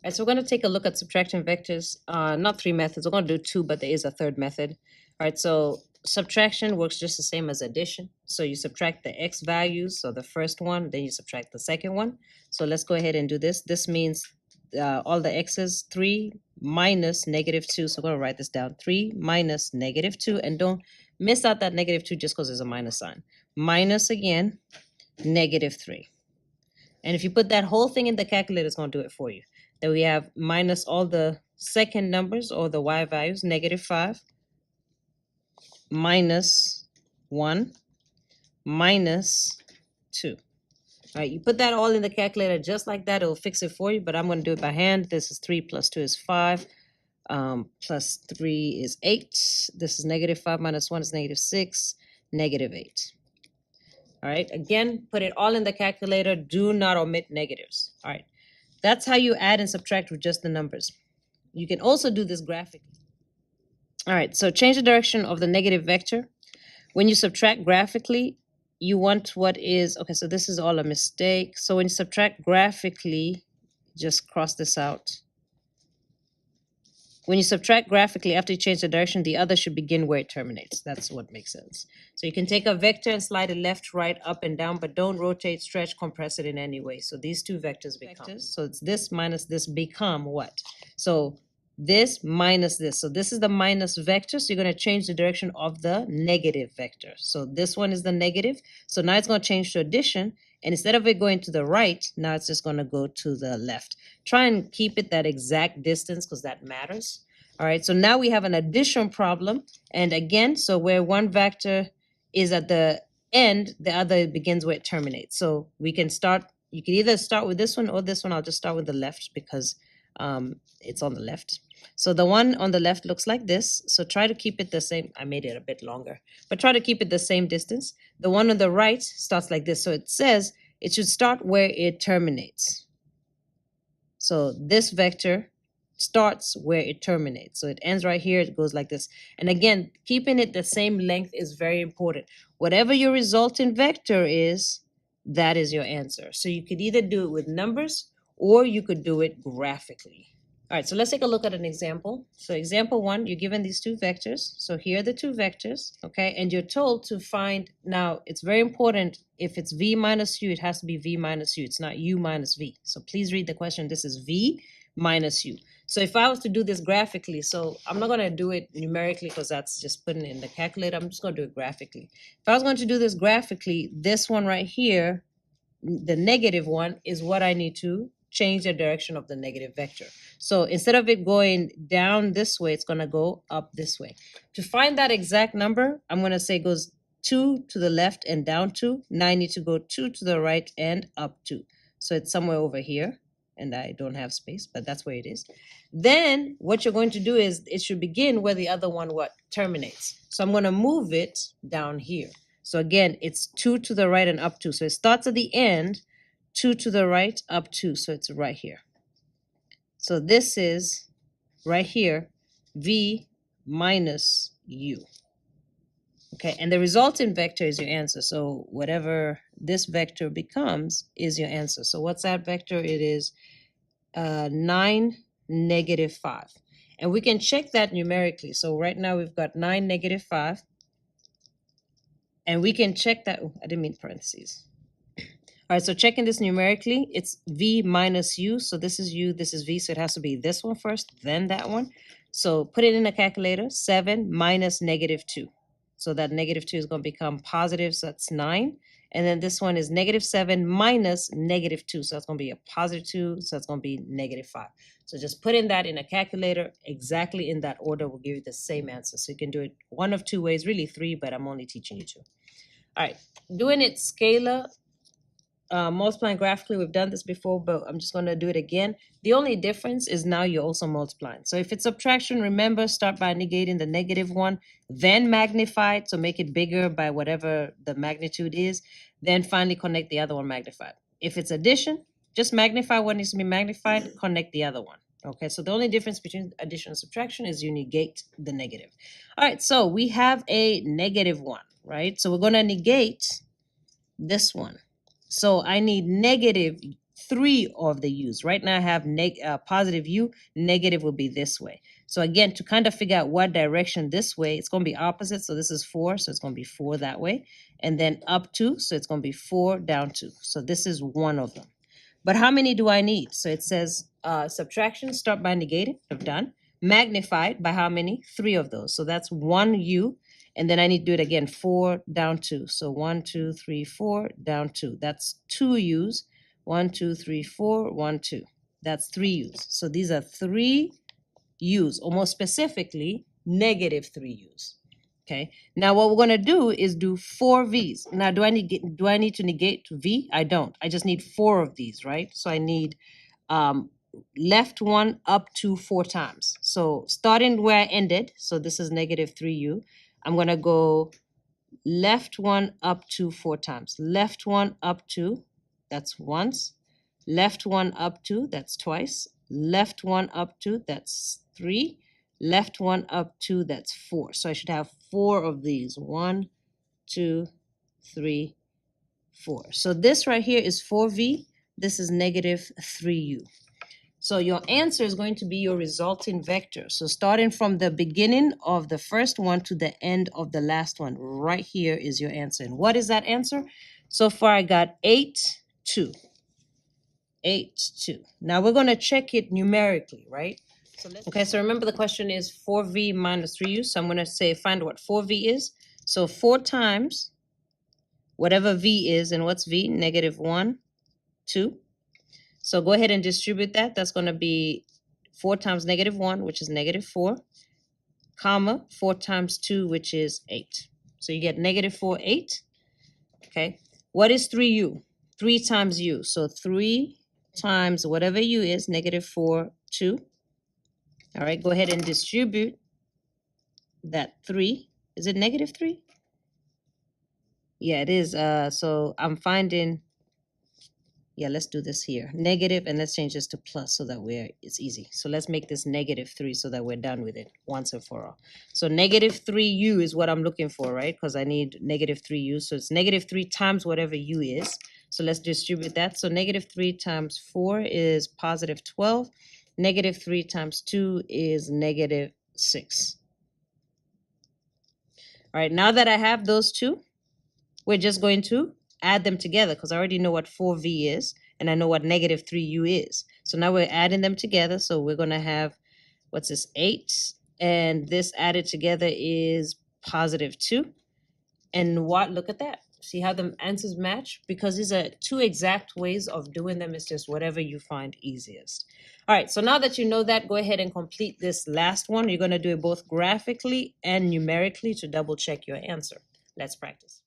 All right, so we're going to take a look at subtraction vectors. Not three methods. We're going to do two, but there is a third method. All right, so subtraction works just the same as addition. So you subtract the x values, so the first one, then you subtract the second one. So let's go ahead and do this. This means all the x's, 3 minus negative 2. So we're going to write this down. 3 minus negative 2. And don't miss out that negative 2 just because there's a minus sign. Minus again, negative 3. And if you put that whole thing in the calculator, it's going to do it for you. Then we have minus all the second numbers or the y values, negative 5, minus 1, minus 2. All right, you put that all in the calculator just like that, it'll fix it for you, but I'm going to do it by hand. This is 3 plus 2 is 5, plus 3 is 8. This is negative 5 minus 1 is negative 6, negative 8. All right, again, put it all in the calculator. Do not omit negatives. All right, that's how you add and subtract with just the numbers. You can also do this graphically. All right, so change the direction of the negative vector. When you subtract graphically, you want what is, okay, so this is all a mistake. So when you subtract graphically, just cross this out. When you subtract graphically, after you change the direction, the other should begin where it terminates. That's what makes sense. So you can take a vector and slide it left, right, up, and down, but don't rotate, stretch, compress it in any way. So these two vectors become. So it's this minus this become what? So this minus this. So this is the minus vector. So you're going to change the direction of the negative vector. So this one is the negative. So now it's going to change to addition. And instead of it going to the right, now it's just going to go to the left. Try and keep it that exact distance because that matters. All right, so now we have an addition problem. And again, so where one vector is at the end, the other begins where it terminates. So we can start, you can either start with this one or this one. I'll just start with the left because it's on the left. So the one on the left looks like this. So try to keep it the same. I made it a bit longer, but try to keep it the same distance. The one on the right starts like this. So it says it should start where it terminates. So this vector starts where it terminates. So it ends right here. It goes like this. And again, keeping it the same length is very important. Whatever your resultant vector is, that is your answer. So you could either do it with numbers or you could do it graphically. All right, so let's take a look at an example. So example 1, you're given these two vectors. So here are the two vectors, okay? And you're told to find, now it's very important, if it's v minus u, it has to be v minus u. It's not u minus v. So please read the question. This is v minus u. So if I was to do this graphically, so I'm not going to do it numerically because that's just putting it in the calculator. I'm just going to do it graphically. If I was going to do this graphically, this one right here, the negative one, is what I need to change the direction of the negative vector. So instead of it going down this way, it's going to go up this way. To find that exact number, I'm going to say it goes 2 to the left and down 2. Now I need to go 2 to the right and up 2. So it's somewhere over here, and I don't have space, but that's where it is. Then what you're going to do is it should begin where the other one terminates. So I'm going to move it down here. So again, it's 2 to the right and up 2. So it starts at the end, 2 to the right, up 2. So it's right here. So this is right here, v minus u. Okay, and the resultant vector is your answer. So whatever this vector becomes is your answer. So what's that vector? It is 9, negative 5. And we can check that numerically. So right now we've got 9, negative 5. And we can check that. Oh, I didn't mean parentheses. All right, so checking this numerically, it's v minus u. So this is u, this is v. So it has to be this one first, then that one. So put it in a calculator, 7 minus negative 2. So that negative 2 is going to become positive, so that's 9. And then this one is negative 7 minus negative 2. So that's going to be a positive 2, so that's going to be negative 5. So just put in that in a calculator, exactly in that order will give you the same answer. So you can do it one of two ways, really 3, but I'm only teaching you 2. All right, doing it scalar, multiplying graphically, we've done this before, but I'm just going to do it again. The only difference is now you're also multiplying. So if it's subtraction, remember, start by negating the negative one, then magnify it, so make it bigger by whatever the magnitude is, then finally connect the other one magnified. If it's addition, just magnify what needs to be magnified, connect the other one. Okay, so the only difference between addition and subtraction is you negate the negative. All right, so we have a negative 1, right? So we're going to negate this one. So I need negative 3 of the u's. Right now I have positive u, negative will be this way. So again, to kind of figure out what direction this way, it's going to be opposite. So this is 4, so it's going to be 4 that way. And then up 2, so it's going to be 4 down 2. So this is one of them. But how many do I need? So it says subtraction, start by negating, I've done. Magnified by how many? 3 of those. So that's 1 u. And then I need to do it again, 4 down 2. So 1, 2, 3, 4 down 2. That's 2 u's. 1, 2, 3, 4, 1, 2. That's 3 u's. So these are 3 u's, or more specifically, negative 3 u's. Okay. Now what we're gonna do is do 4 v's. Now do I need to negate v? I don't. I just need 4 of these, right? So I need left 1 up to 4 times. So starting where I ended, so this is negative 3u. I'm gonna go left 1 up to 4 times. Left 1 up to, that's once. Left 1 up to, that's twice. Left 1 up to, that's 3. Left 1 up to, that's 4. So I should have 4 of these. 1, 2, 3, 4. So this right here is 4v. This is negative 3u. So your answer is going to be your resulting vector. So starting from the beginning of the first one to the end of the last one, right here is your answer. And what is that answer? So far I got 8, 2. 8, 2. Now we're going to check it numerically, right? So remember the question is 4v minus 3u. So I'm going to say find what 4v is. So 4 times whatever v is, and what's v? Negative 1, 2. So go ahead and distribute that. That's going to be 4 times negative 1, which is negative 4, comma, 4 times 2, which is 8. So you get negative 4, 8. Okay. What is 3u? 3 times u. So 3 times whatever u is, negative 4, 2. All right. Go ahead and distribute that 3. Is it negative 3? Yeah, it is. So I'm finding... Yeah, let's do this here. Negative, and let's change this to plus so that it's easy. So let's make this negative 3 so that we're done with it once and for all. So negative 3u is what I'm looking for, right? Because I need negative 3u. So it's negative 3 times whatever u is. So let's distribute that. So negative 3 times 4 is positive 12. Negative 3 times 2 is negative 6. All right, now that I have those two, we're just going to add them together because I already know what 4v is and I know what negative 3u is. So now we're adding them together. So we're going to have, what's this, 8, and this added together is positive 2. And what, look at that. See how the answers match? Because these are 2 exact ways of doing them. It's just whatever you find easiest. All right, so now that you know that, go ahead and complete this last one. You're going to do it both graphically and numerically to double check your answer. Let's practice.